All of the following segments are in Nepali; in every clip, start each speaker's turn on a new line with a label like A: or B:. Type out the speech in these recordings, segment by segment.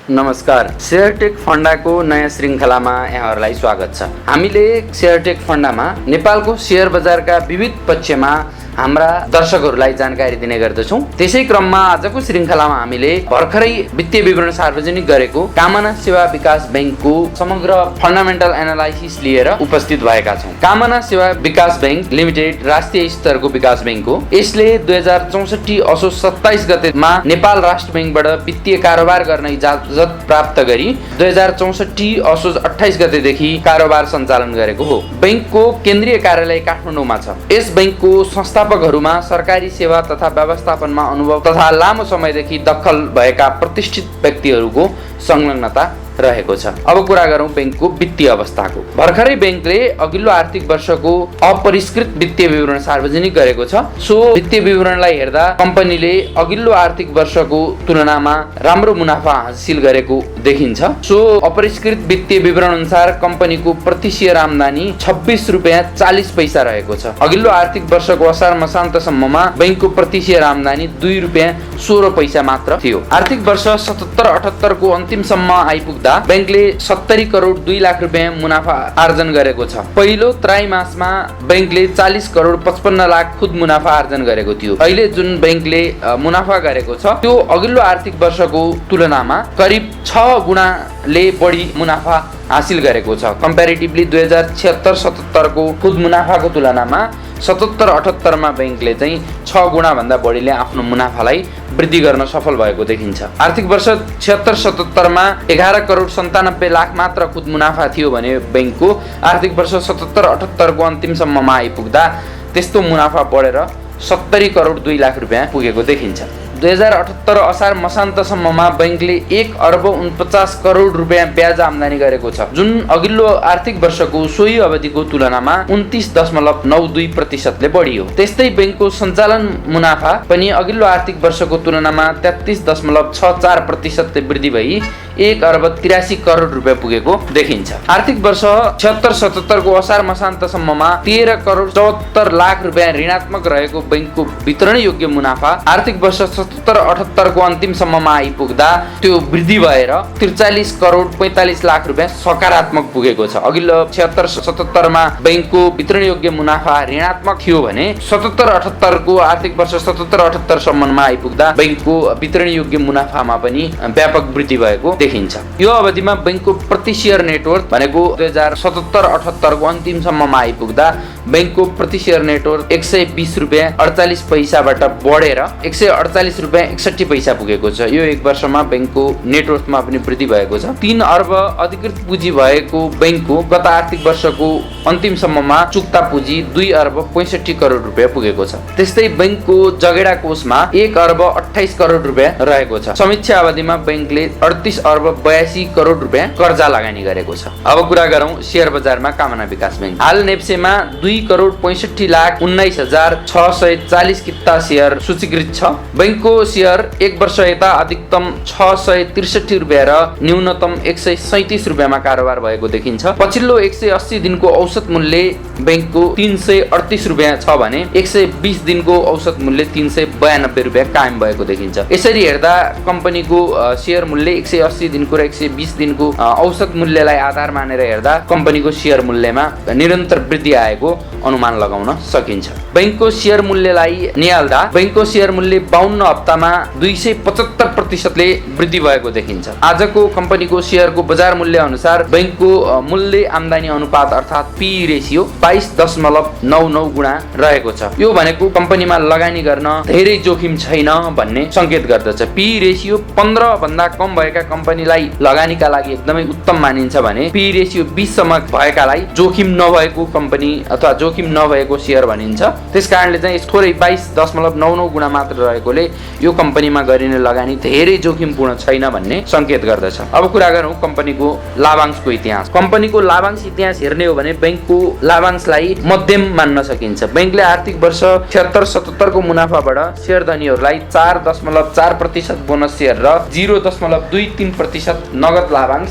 A: नमस्कार, शेयरटेक फन्डाको नयाँ श्रृङ्खलामा यहाँहरूलाई स्वागत छ। हामीले शेयरटेक फन्डामा नेपालको शेयर बजारका विविध पक्षमा हाम्रा दर्शकहरूलाई जानकारी दिने गर्दछौँ। त्यसै क्रममा आजको श्रृङ्खलामा हामीले भर्खरै वित्तीय विवरण सार्वजनिक गरेको कामना सेवा विकास बैंकको समग्र फन्डामेन्टल एनालाइसिस लिएर उपस्थित भएका छौँ। कामना सेवा विकास बैंक लिमिटेड राष्ट्रिय स्तरको विकास बैंक हो। यसले 2064 असोज 27 गतेमा नेपाल राष्ट्र बैंकबाट वित्तीय कारोबार गर्न इजाजत प्राप्त गरी 2064 असोज 28 गतेदेखि कारोबार सञ्चालन गरेको हो। बैंकको केन्द्रीय कार्यालय काठमाडौँमा छ। यस बैंकको संस्थापकहरूमा सरकारी सेवा तथा व्यवस्थापनमा अनुभव तथा लामो समयदेखि दखल भएका प्रतिष्ठित व्यक्तिहरूको संलग्नता रहेको छ। अब कुरा गरौँ बैंकको वित्तीय अवस्थाको। भर्खरै बैंकले अघिल्लो आर्थिक वर्षको अपरिष्कृत वित्तीय विवरण सार्वजनिक गरेको छ। सो वित्तीय विवरणलाई हेर्दा कम्पनीले अघिल्लो आर्थिक वर्षको तुलनामा राम्रो मुनाफा हासिल गरेको देखिन्छ। सो अपरिष्कृत वित्तीय विवरण अनुसार कम्पनीको प्रति शेयर आम्दानी 26 रुपैयाँ 40 पैसा रहेको छ। अघिल्लो आर्थिक वर्षको असार मसान्तसम्ममा बैंकको प्रति शेयर आम्दानी 2 रुपैयाँ 16 पैसा मात्र थियो। आर्थिक वर्ष 77-78 को अन्तिमसम्म आइपुग्दा बैंकले 70 करोड 2 लाख रुपैयाँ मुनाफा आर्जन गरेको छ। पहिलो त्रैमासमा बैंकले 40 करोड 55 लाख खुद मुनाफा आर्जन गरेको थियो। अहिले जुन बैंकले मुनाफा गरेको छ त्यो अघिल्लो आर्थिक वर्षको तुलनामा करिब 6 गुणाले बढी मुनाफा हासिल गरेको छ। कम्पेरिटिभली 2076-77 को खुद मुनाफाको तुलनामा 77-78 मा बैंकले चाहिँ 6 गुणा भन्दा बढीले आफ्नो मुनाफालाई वृद्धि गर्न सफल भएको देखिन्छ। आर्थिक वर्ष 76-77 मा 11 करोड 97 लाख मात्र खुद मुनाफा थियो भने बैंकको आर्थिक वर्ष 77-78 को अन्तिमसम्ममा आइपुग्दा त्यस्तो मुनाफा बढेर 70 करोड 2 लाख रुपैयाँ पुगेको देखिन्छ। 2078 असार मसान्तसम्ममा बैंकले 1 अर्ब 49 करोड रुपैयाँ ब्याज आम्दानी गरेको छ, जुन अघिल्लो आर्थिक वर्षको सोही अवधिको तुलनामा 29.92% ले बढी हो। त्यस्तै बैंकको सञ्चालन मुनाफा पनि अघिल्लो आर्थिक वर्षको तुलनामा 33.64% ले वृद्धि भई 1 अर्ब 83 करोड रुपैयाँ पुगेको देखिन्छ। आर्थिक वर्ष 76-77 को असार मसान्तसम्ममा 13 करोड 74 लाख रुपैयाँ ऋणात्मक रहेको बैंकको वितरण योग्य मुनाफा आर्थिक वर्ष 77-78 को अन्तिमसम्ममा आइपुग्दा त्यो वृद्धि भएर 43 करोड 45 लाख रुपैयाँ सकारात्मक पुगेको छ। अघिल्लो 76-77 मा बैंकको वितरण योग्य मुनाफा ऋणात्मक थियो भने 77-78 को आर्थिक वर्ष 77-78 सम्ममा आइपुग्दा बैंकको वितरण योग्य मुनाफामा पनि व्यापक वृद्धि भएको देखिन्छ। यो अवधिमा बैंकको प्रति शेयर नेटवर्थ भनेको 2077-78 को अन्तिमसम्ममा आइपुग्दा बैंकको प्रति शेयर नेटवर्थ 120 रुपैयाँ 48 पैसाबाट बढेर 148 रुपैयाँ 61 पैसा पुगेको छ। यो एक वर्षमा बैंकको नेटवर्थमा पनि वृद्धि भएको छ। 3 अर्ब अधिकृत पुँजी भएको बैंकको गत आर्थिक वर्षको अन्तिमसम्ममा चुक्ता पुँजी 2 अर्ब 65 करोड रुपैयाँ पुगेको छ। त्यस्तै बैंकको जगेडा कोषमा 1 अर्ब 28 करोड रुपैयाँ रहेको छ। समीक्षा अवधिमा बैंकले 38 अर्ब 82 करोड रुपैयाँ कर्जा लगानी गरेको छ। अब कुरा गरौँ शेयर बजारमा कामना विकास बैंक। हाल नेप्सेमा 2 करोड 65 लाख 19,640 किता शेयर सूचीकृत छ। बैंकको शेयर एक वर्ष यता अधिकतम 663 रुपैयाँ र न्यूनतम 137 रुपैयाँमा कारोबार भएको देखिन्छ। पछिल्लो 180 दिनको औसत मूल्य बैंकको 338 रुपैयाँ छ भने 120 दिनको औसत मूल्य 392 रुपैयाँ कायम भएको देखिन्छ। यसरी हेर्दा कम्पनीको शेयर मूल्य 180 दिनको र 120 दिनको औसत मूल्यलाई आधार मानेर हेर्दा कम्पनीको शेयर मूल्यमा निरन्तर वृद्धि आएको अनुमान लगाउन सकिन्छ। बैंकको शेयर मूल्यलाई निहाल्दा बैंकको शेयर मूल्य 52 हप्तामा 275% ले वृद्धि भएको देखिन्छ। आजको कम्पनीको शेयरको बजार मूल्य अनुसार बैंकको मूल्य आम्दानी अनुपात अर्थात् पी रेशियो 22.99 गुणा रहेको छ। यो भनेको कम्पनीमा लगानी गर्न धेरै जोखिम छैन भन्ने संकेत गर्दछ। पी रेशियो 15 भन्दा कम भएका कम्पनीलाई लगानीका लागि एकदमै उत्तम मानिन्छ भने पी रेशियो 20 सम्म भएकालाई जोखिम नभएको कम्पनी अथवा जोखिम नभएको शेयर भनिन्छ। त्यसकारणले चाहिँ थोरै 22.99 गुणा मात्र रहेकोले यो कम्पनीमा गरिने लगानी धेरै जोखिमपूर्ण छैन भन्ने संकेत गर्दछ। अब कुरा गरौँ कम्पनीको लाभांशको इतिहास। कम्पनीको लाभांश इतिहास हेर्ने हो भने बैंकको लाभांशलाई मध्यम मान्न सकिन्छ। बैंकले आर्थिक वर्ष 76-77 को मुनाफाबाट शेयर धनीहरूलाई 4.4% बोनस शेयर र 0.23% नगद लाभांश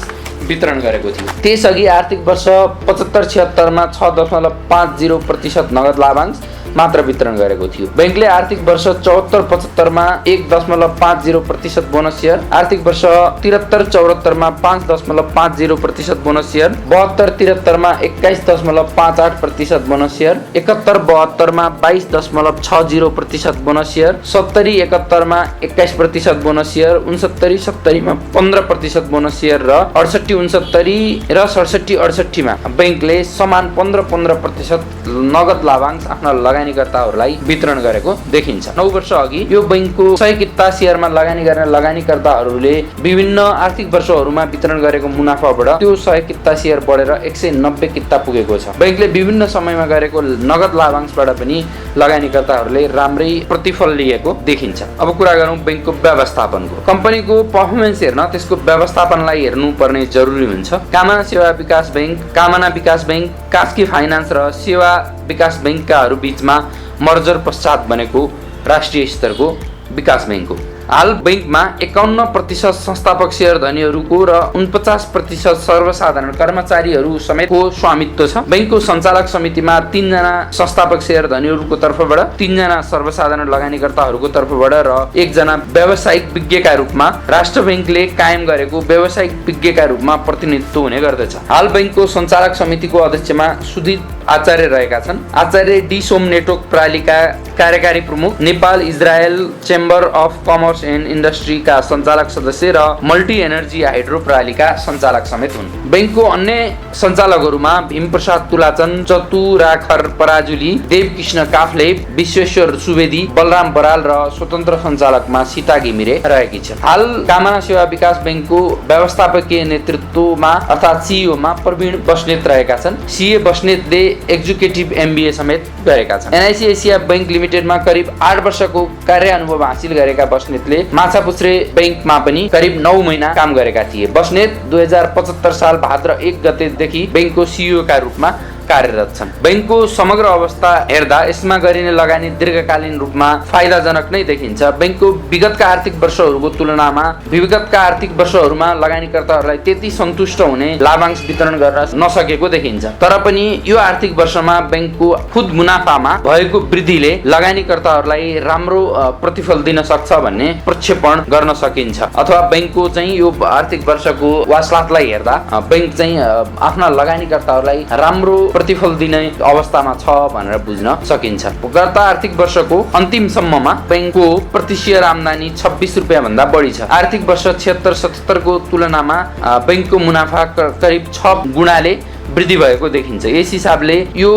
A: वितरण गरेको थियो। त्यसअघि आर्थिक वर्ष 75-76 मा 6.50% नगद लाभांश मात्र वितरण गरेको थियो। बैंकले आर्थिक वर्ष 74-75 मा 1.50% बोनस शेयर, आर्थिक वर्ष 73-74 मा 5.50% बोनस शेयर, 72-73 मा 21.58% बोनस शेयर, 71-72 मा 22.60% बोनस शेयर, 70-71 मा 21% बोनस शेयर, 69-70 मा 15% बोनस शेयर र 68-69 र 67-68 मा बैंकले समान 15% नगद लाभांश आफ्ना लगानीकर्ताहरूलाई वितरण गरेको देखिन्छ। 9 वर्ष अघि यो बैंकको 100 किता शेयरमा लगानी गर्ने लगानीकर्ताहरूले विभिन्न आर्थिक वर्षहरूमा वितरण गरेको मुनाफाबाट त्यो 100 किता शेयर बढेर 190 किता पुगेको छ। बैंकले विभिन्न समयमा गरेको नगद लाभांशबाट पनि लगानीकर्ताहरूले राम्रै प्रतिफल लिएको देखिन्छ। अब कुरा गरौँ बैंकको व्यवस्थापनको। कम्पनीको पर्फर्मेन्स हेर्न त्यसको व्यवस्थापनलाई हेर्नु पर्ने जरुरी हुन्छ। कामना सेवा विकास बैंक, कामना विकास बैंक, कास्की फाइनान्स र सेवा विकास बैंककाहरू बीचमा मर्जर पश्चात बनेको राष्ट्रिय स्तरको विकास बैंक हो। हाल बैंकमा 51% संस्थापक शेयर धनीहरूको र 49% सर्वसाधारण कर्मचारीहरू समेतको स्वामित्व छ। बैंकको सञ्चालक समितिमा 3 जना संस्थापक शेयर धनीहरूको तर्फबाट, 3 जना सर्वसाधारण लगानीकर्ताहरूको तर्फबाट र 1 जना व्यावसायिक विज्ञका रूपमा राष्ट्र बैंकले कायम गरेको व्यावसायिक विज्ञका रूपमा प्रतिनिधित्व हुने गर्दछ। हाल बैंकको सञ्चालक समितिको अध्यक्षमा सुधीर आचार्य रहेका छन्। आचार्य डी सोम नेटवर्क प्रणालीका कार्यकारी प्रमुख, Nepal Israel chamber of commerce and इन्डस्ट्रीका सञ्चालक सदस्य र मल्टी एनर्जी हाइड्रो प्रणालीका सञ्चालक समेत हुन्। बैंकको अन्य सञ्चालकहरूमा भीमप्रसाद तुलाचन, चतुराखर पराजुली, देवकृष्ण काफ्ले, विश्वेश्वर सुवेदी, बलराम बराल र स्वतन्त्र सञ्चालकमा सीता घिमिरे रहेकी छन्। हाल कामना सेवा विकास बैंकको व्यवस्थापकीय नेतृत्वमा अर्थात् सीईओमा प्रवीण बस्नेत रहेका छन्। सीए बस्नेतले एक्जिक्युटिभ एमबीए समेत गरेका छन्। एनआईसी एसिया बैंक लिमिटेडमा करिब 8 वर्षको कार्य अनुभव हासिल गरेका बस्नेतले माछापुच्छ्रे बैंकमा पनि करिब 9 महिना काम गरेका थिए। बस्नेत 2075 साल भाद्र 1 गतेदेखि बैंकको सीईओ का रूपमा कार्यरत छन्। बैंकको समग्र अवस्था हेर्दा यसमा गरिने लगानी दीर्घकालीन रूपमा फाइदाजनक नै देखिन्छ। बैंकको विगतका आर्थिक वर्षहरूको तुलनामा विगतका आर्थिक वर्षहरूमा लगानीकर्ताहरूलाई त्यति सन्तुष्ट हुने लाभांश वितरण गर्न नसकेको देखिन्छ। तर पनि यो आर्थिक वर्षमा बैंकको खुद मुनाफामा भएको वृद्धिले लगानीकर्ताहरूलाई राम्रो प्रतिफल दिन सक्छ भन्ने प्रक्षेपण गर्न सकिन्छ। अथवा बैंकको चाहिँ यो आर्थिक वर्षको वास्लातलाई हेर्दा बैंक चाहिँ आफ्ना लगानीकर्ताहरूलाई राम्रो प्रतिफल दिने अवस्थामा छ भनेर बुझ्न सकिन्छ। गत आर्थिक वर्षको अन्तिमसम्ममा बैंकको प्रति शेयर आम्दानी 26 रुपियाँ भन्दा बढी छ। आर्थिक वर्ष 76-77 को तुलनामा बैंकको मुनाफा करिब 6 गुणाले वृद्धि भएको देखिन्छ। यस हिसाबले यो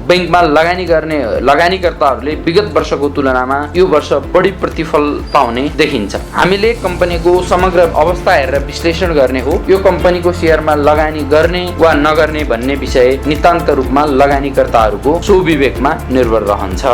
A: बैंकमा लगानी गर्ने लगानीकर्ताहरूले विगत वर्षको तुलनामा यो वर्ष बढी प्रतिफल पाउने देखिन्छ। हामीले कम्पनीको समग्र अवस्था हेरेर विश्लेषण गर्ने हो। यो कम्पनीको शेयरमा लगानी गर्ने वा नगर्ने भन्ने विषय नितान्त रूपमा लगानीकर्ताहरूको स्वविवेकमा निर्भर रहन्छ।